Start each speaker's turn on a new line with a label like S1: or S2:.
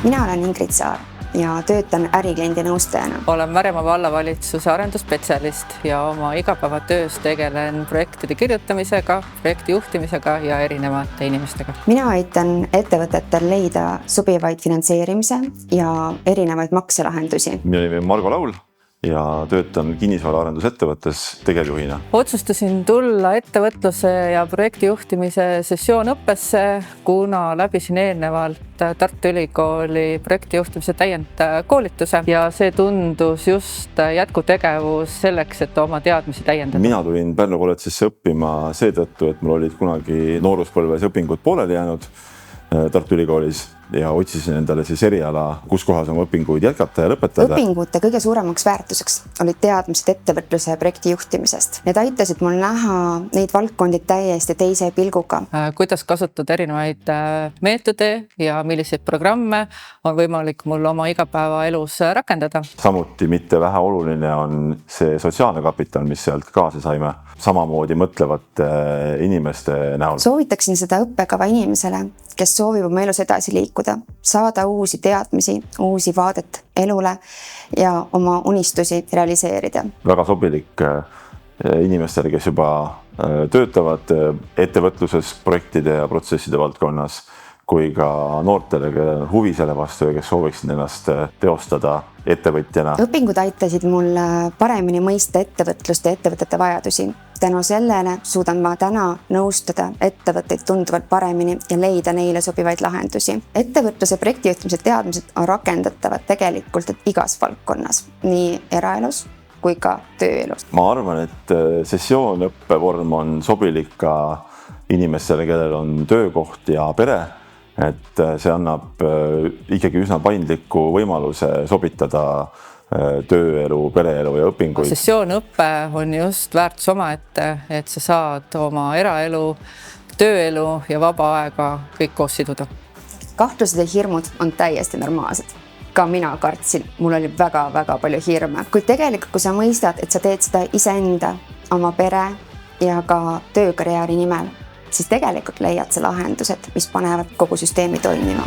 S1: Mina olen Ingrid Saar ja töötan ärikliendi nõustajana.
S2: Olen Märemaa vallavalitsuse arendusspetsialist ja oma igapäevatöös tegelen projektide kirjutamisega, projekti juhtimisega ja erinevate inimestega.
S1: Mina aitan ettevõtetel leida sobivaid finantseerimise ja erinevaid makselahendusi.
S3: Mina olen Margo Laul ja töötan kinnisvaraarendusettevõttes tegevjuhina.
S2: Otsustasin tulla ettevõtluse ja projekti juhtimise sessioonõppesse, kuna läbisin eelnevalt Tartu Ülikooli projekti juhtimise täiendkoolituse ja see tundus just jätkutegevus selleks, et oma teadmisi täiendada.
S3: Mina tulin Pärnu kolledžisse õppima seetõttu, et mul olid kunagi nooruspõlves õpingud pooleli jäänud Tartu Ülikoolis ja otsisin endale siis eriala, kus kohas oma õpinguid jätkata ja lõpetada.
S1: Õpingute kõige suuremaks väärtuseks olid teadmised ettevõtluse ja projekti juhtimisest. Need aitasid mul näha neid valdkondi täiesti teise pilguga.
S2: Kuidas kasutada erinevaid meetode ja milliseid programme on võimalik mul oma igapäevaelus rakendada.
S3: Samuti mitte vähe oluline on see sotsiaalne kapital, mis sealt kaasa saime. Samamoodi mõtlevate inimeste näol.
S1: Soovitaksin seda õppekava inimesele, kes soovib oma elus edasi liikuda, saada uusi teadmisi, uusi vaadet elule ja oma unistusi realiseerida. Väga
S3: sobilik inimestele, kes juba töötavad ettevõtluses, projektide ja protsesside valdkonnas, kui ka noortele, kellel on huvi selle vastu ja kes sooviksid ennast teostada ettevõtjana.
S1: Õpingud aitasid mul paremini mõista ettevõtlust ja ettevõtete vajadusi. Tänu sellele suudan ma täna nõustada ettevõtteid tunduvalt paremini ja leida neile sobivaid lahendusi. Ettevõtluse projektijuhtimise teadmised on rakendatavad tegelikult igas valdkonnas, nii eraelus kui ka tööelus.
S3: Ma arvan, et sessioonõppevorm on sobilik ka inimestele, kellel on töökoht ja pere. Et see annab ikkagi üsna paindliku võimaluse sobitada tööelu, pereelu ja õpinguid.
S2: Sessioonõppe on just väärtus omaette, et sa saad oma eraelu, tööelu ja vaba aega kõik koos siduda.
S1: Kahtlused ja hirmud on täiesti normaalsed. Ka mina kartsin, mul oli väga palju hirme. Kuid tegelikult, kui sa mõistad, et sa teed seda iseenda, oma pere ja ka töökarjääri nimel, siis tegelikult leiad sa lahendused, mis panevad kogu süsteemi toimima.